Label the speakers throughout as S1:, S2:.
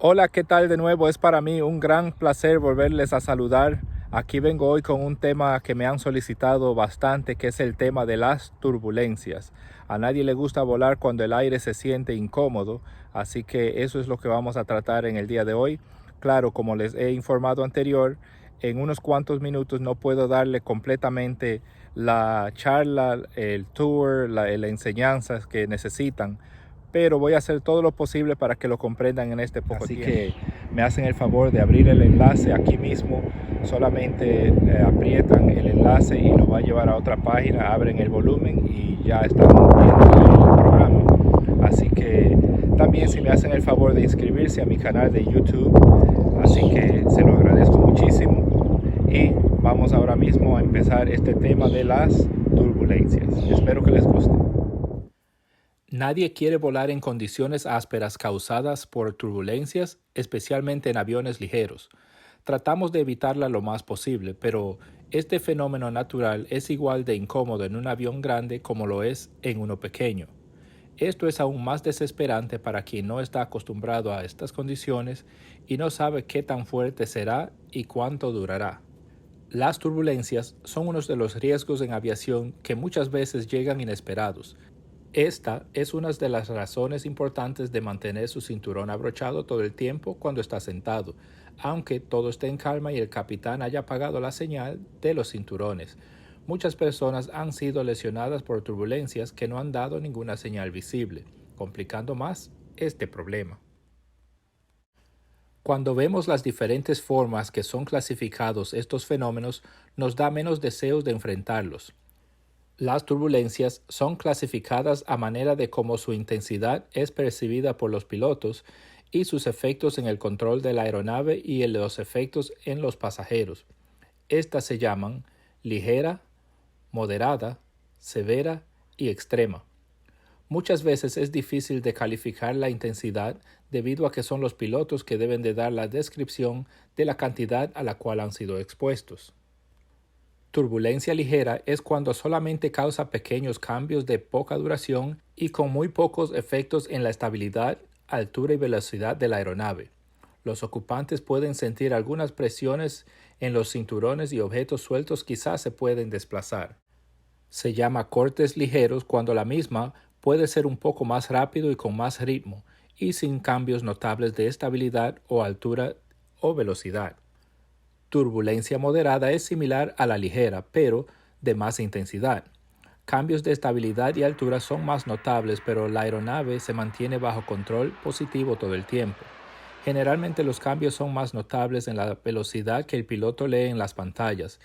S1: Hola, ¿qué tal de nuevo? Es para mí un gran placer volverles a saludar. Aquí vengo hoy con un tema que me han solicitado bastante, que es el tema de las turbulencias. A nadie le gusta volar cuando el aire se siente incómodo, así que eso es lo que vamos a tratar en el día de hoy. Claro, como les he informado anterior, en unos cuantos minutos no puedo darle completamente la charla, el tour, la enseñanza que necesitan, pero voy a hacer todo lo posible para que lo comprendan en este poco tiempo. Así que me hacen el favor de abrir el enlace aquí mismo, solamente aprietan el enlace y lo va a llevar a otra página, abren el volumen y ya están viendo el programa. Así que también si me hacen el favor de inscribirse a mi canal de YouTube, así que se lo agradezco muchísimo y vamos ahora mismo a empezar este tema de las turbulencias. Espero que les guste. Nadie quiere volar en condiciones ásperas causadas por turbulencias, especialmente en aviones ligeros. Tratamos de evitarla lo más posible, pero este fenómeno natural es igual de incómodo en un avión grande como lo es en uno pequeño. Esto es aún más desesperante para quien no está acostumbrado a estas condiciones y no sabe qué tan fuerte será y cuánto durará. Las turbulencias son uno de los riesgos en aviación que muchas veces llegan inesperados. Esta es una de las razones importantes de mantener su cinturón abrochado todo el tiempo cuando está sentado, aunque todo esté en calma y el capitán haya apagado la señal de los cinturones. Muchas personas han sido lesionadas por turbulencias que no han dado ninguna señal visible, complicando más este problema. Cuando vemos las diferentes formas que son clasificados estos fenómenos, nos da menos deseos de enfrentarlos. Las turbulencias son clasificadas a manera de cómo su intensidad es percibida por los pilotos y sus efectos en el control de la aeronave y en los efectos en los pasajeros. Estas se llaman ligera, moderada, severa y extrema. Muchas veces es difícil de calificar la intensidad debido a que son los pilotos que deben de dar la descripción de la cantidad a la cual han sido expuestos. Turbulencia ligera es cuando solamente causa pequeños cambios de poca duración y con muy pocos efectos en la estabilidad, altura y velocidad de la aeronave. Los ocupantes pueden sentir algunas presiones en los cinturones y objetos sueltos quizás se pueden desplazar. Se llama cortes ligeros cuando la misma puede ser un poco más rápido y con más ritmo y sin cambios notables de estabilidad o altura o velocidad. Turbulencia moderada es similar a la ligera, pero de más intensidad. Cambios de estabilidad y altura son más notables, pero la aeronave se mantiene bajo control positivo todo el tiempo. Generalmente los cambios son más notables en la velocidad que el piloto lee en las pantallas,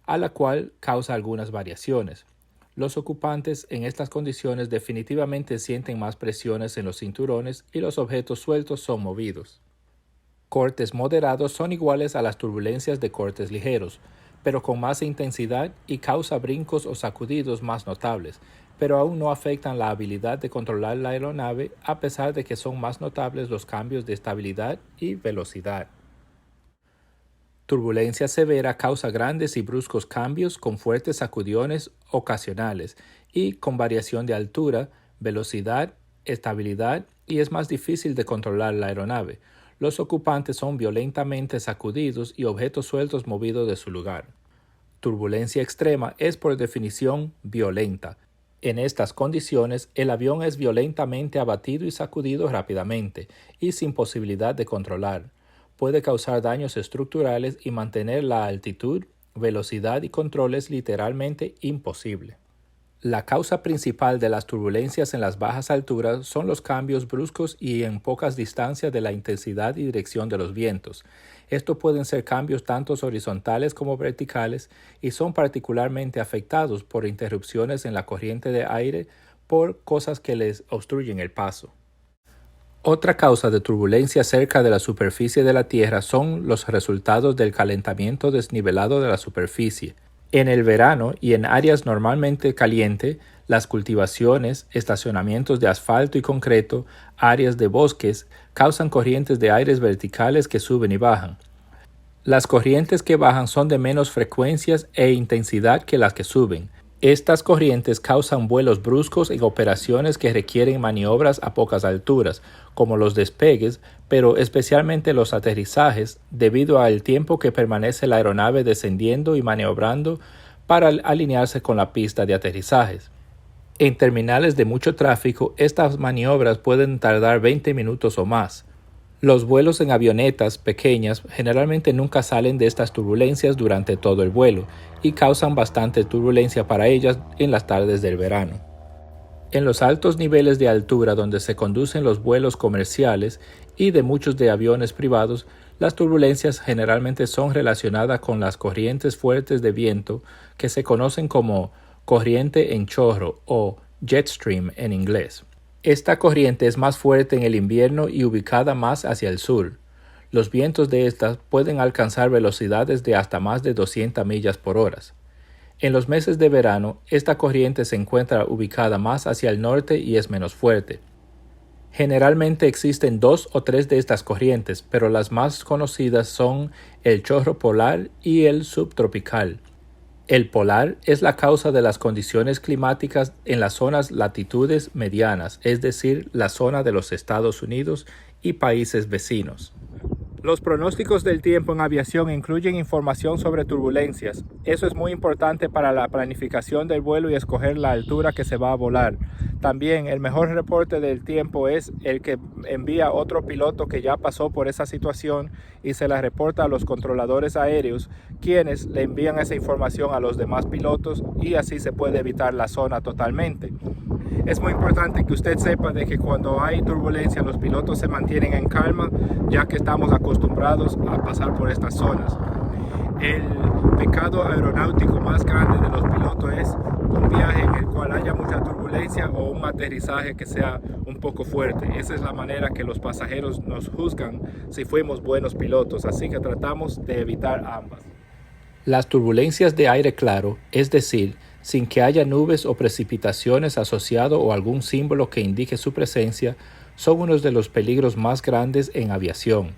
S1: a la cual causa algunas variaciones. Los ocupantes en estas condiciones definitivamente sienten más presiones en los cinturones y los objetos sueltos son movidos. Cortes moderados son iguales a las turbulencias de cortes ligeros, pero con más intensidad y causa brincos o sacudidos más notables, pero aún no afectan la habilidad de controlar la aeronave a pesar de que son más notables los cambios de estabilidad y velocidad. Turbulencia severa causa grandes y bruscos cambios con fuertes sacudiones ocasionales y con variación de altura, velocidad, estabilidad y es más difícil de controlar la aeronave. Los ocupantes son violentamente sacudidos y objetos sueltos movidos de su lugar. Turbulencia extrema es por definición violenta. En estas condiciones, el avión es violentamente abatido y sacudido rápidamente y sin posibilidad de controlar. Puede causar daños estructurales y mantener la altitud, velocidad y control es literalmente imposible. La causa principal de las turbulencias en las bajas alturas son los cambios bruscos y en pocas distancias de la intensidad y dirección de los vientos. Estos pueden ser cambios tanto horizontales como verticales y son particularmente afectados por interrupciones en la corriente de aire por cosas que les obstruyen el paso. Otra causa de turbulencia cerca de la superficie de la Tierra son los resultados del calentamiento desnivelado de la superficie. En el verano y en áreas normalmente calientes, las cultivaciones, estacionamientos de asfalto y concreto, áreas de bosques, causan corrientes de aires verticales que suben y bajan. Las corrientes que bajan son de menos frecuencias e intensidad que las que suben. Estas corrientes causan vuelos bruscos en operaciones que requieren maniobras a pocas alturas, como los despegues, pero especialmente los aterrizajes debido al tiempo que permanece la aeronave descendiendo y maniobrando para alinearse con la pista de aterrizajes. En terminales de mucho tráfico, estas maniobras pueden tardar 20 minutos o más. Los vuelos en avionetas pequeñas generalmente nunca salen de estas turbulencias durante todo el vuelo y causan bastante turbulencia para ellas en las tardes del verano. En los altos niveles de altura donde se conducen los vuelos comerciales y de muchos de aviones privados, las turbulencias generalmente son relacionadas con las corrientes fuertes de viento que se conocen como corriente en chorro o jet stream en inglés. Esta corriente es más fuerte en el invierno y ubicada más hacia el sur. Los vientos de estas pueden alcanzar velocidades de hasta más de 200 millas por hora. En los meses de verano, esta corriente se encuentra ubicada más hacia el norte y es menos fuerte. Generalmente existen 2 o 3 de estas corrientes, pero las más conocidas son el chorro polar y el subtropical. El polar es la causa de las condiciones climáticas en las zonas latitudes medianas, es decir, la zona de los Estados Unidos y países vecinos. Los pronósticos del tiempo en aviación incluyen información sobre turbulencias. Eso es muy importante para la planificación del vuelo y escoger la altura que se va a volar. También el mejor reporte del tiempo es el que envía otro piloto que ya pasó por esa situación y se la reporta a los controladores aéreos, quienes le envían esa información a los demás pilotos y así se puede evitar la zona totalmente. Es muy importante que usted sepa de que cuando hay turbulencia los pilotos se mantienen en calma, ya que estamos acostumbrados a pasar por estas zonas. El pecado aeronáutico más grande de los pilotos es un viaje en el cual haya mucha turbulencia o un aterrizaje que sea un poco fuerte. Esa es la manera que los pasajeros nos juzgan si fuimos buenos pilotos, así que tratamos de evitar ambas. Las turbulencias de aire claro, es decir, sin que haya nubes o precipitaciones asociado o algún símbolo que indique su presencia, son uno de los peligros más grandes en aviación.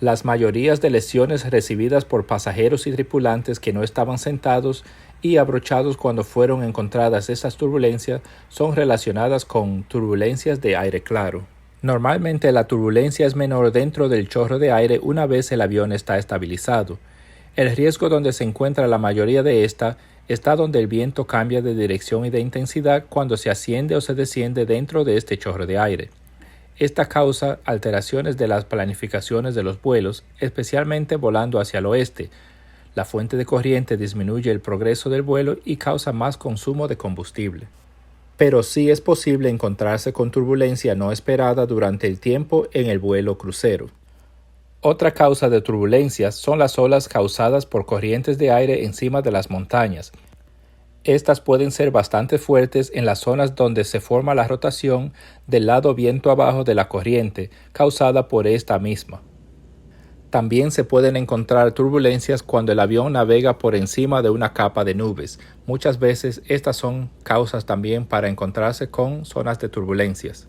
S1: Las mayorías de lesiones recibidas por pasajeros y tripulantes que no estaban sentados y abrochados cuando fueron encontradas estas turbulencias son relacionadas con turbulencias de aire claro. Normalmente la turbulencia es menor dentro del chorro de aire una vez el avión está estabilizado. El riesgo donde se encuentra la mayoría de esta está donde el viento cambia de dirección y de intensidad cuando se asciende o se desciende dentro de este chorro de aire. Esta causa alteraciones de las planificaciones de los vuelos, especialmente volando hacia el oeste. La fuente de corriente disminuye el progreso del vuelo y causa más consumo de combustible. Pero sí es posible encontrarse con turbulencia no esperada durante el tiempo en el vuelo crucero. Otra causa de turbulencias son las olas causadas por corrientes de aire encima de las montañas. Estas pueden ser bastante fuertes en las zonas donde se forma la rotación del lado viento abajo de la corriente, causada por esta misma. También se pueden encontrar turbulencias cuando el avión navega por encima de una capa de nubes. Muchas veces estas son causas también para encontrarse con zonas de turbulencias.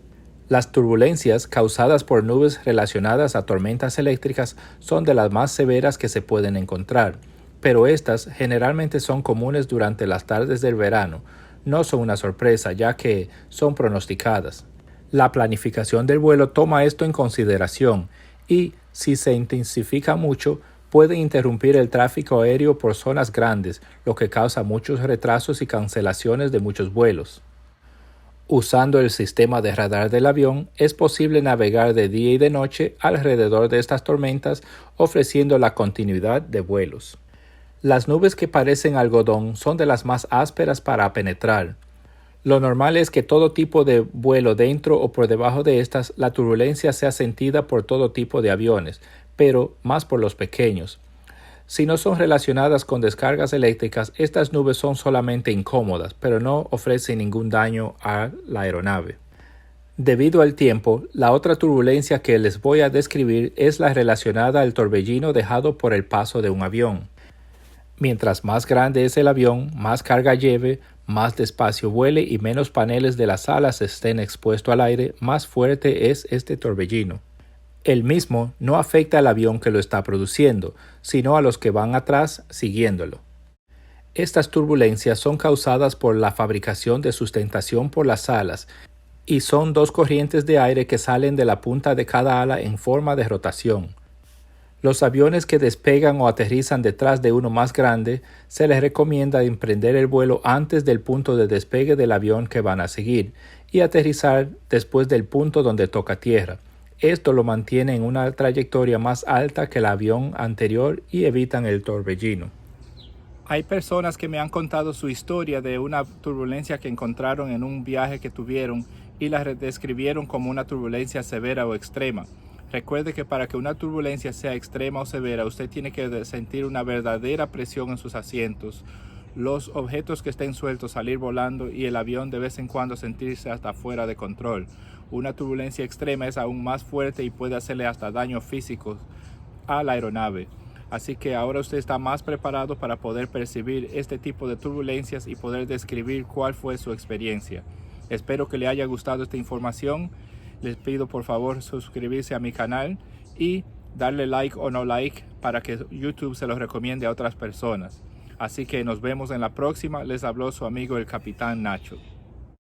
S1: Las turbulencias causadas por nubes relacionadas a tormentas eléctricas son de las más severas que se pueden encontrar, pero estas generalmente son comunes durante las tardes del verano. No son una sorpresa ya que son pronosticadas. La planificación del vuelo toma esto en consideración y, si se intensifica mucho, puede interrumpir el tráfico aéreo por zonas grandes, lo que causa muchos retrasos y cancelaciones de muchos vuelos. Usando el sistema de radar del avión, es posible navegar de día y de noche alrededor de estas tormentas, ofreciendo la continuidad de vuelos. Las nubes que parecen algodón son de las más ásperas para penetrar. Lo normal es que todo tipo de vuelo dentro o por debajo de estas, la turbulencia sea sentida por todo tipo de aviones, pero más por los pequeños. Si no son relacionadas con descargas eléctricas, estas nubes son solamente incómodas, pero no ofrecen ningún daño a la aeronave. Debido al tiempo, la otra turbulencia que les voy a describir es la relacionada al torbellino dejado por el paso de un avión. Mientras más grande es el avión, más carga lleve, más despacio vuele y menos paneles de las alas estén expuestos al aire, más fuerte es este torbellino. El mismo no afecta al avión que lo está produciendo, sino a los que van atrás siguiéndolo. Estas turbulencias son causadas por la fabricación de sustentación por las alas y son dos corrientes de aire que salen de la punta de cada ala en forma de rotación. Los aviones que despegan o aterrizan detrás de uno más grande, se les recomienda emprender el vuelo antes del punto de despegue del avión que van a seguir y aterrizar después del punto donde toca tierra. Esto lo mantiene en una trayectoria más alta que el avión anterior y evitan el torbellino. Hay personas que me han contado su historia de una turbulencia que encontraron en un viaje que tuvieron y la describieron como una turbulencia severa o extrema. Recuerde que para que una turbulencia sea extrema o severa, usted tiene que sentir una verdadera presión en sus asientos, los objetos que estén sueltos salir volando y el avión de vez en cuando sentirse hasta fuera de control. Una turbulencia extrema es aún más fuerte y puede hacerle hasta daños físicos a la aeronave. Así que ahora usted está más preparado para poder percibir este tipo de turbulencias y poder describir cuál fue su experiencia. Espero que le haya gustado esta información. Les pido por favor suscribirse a mi canal y darle like o no like para que YouTube se los recomiende a otras personas. Así que nos vemos en la próxima. Les habló su amigo el Capitán Nacho.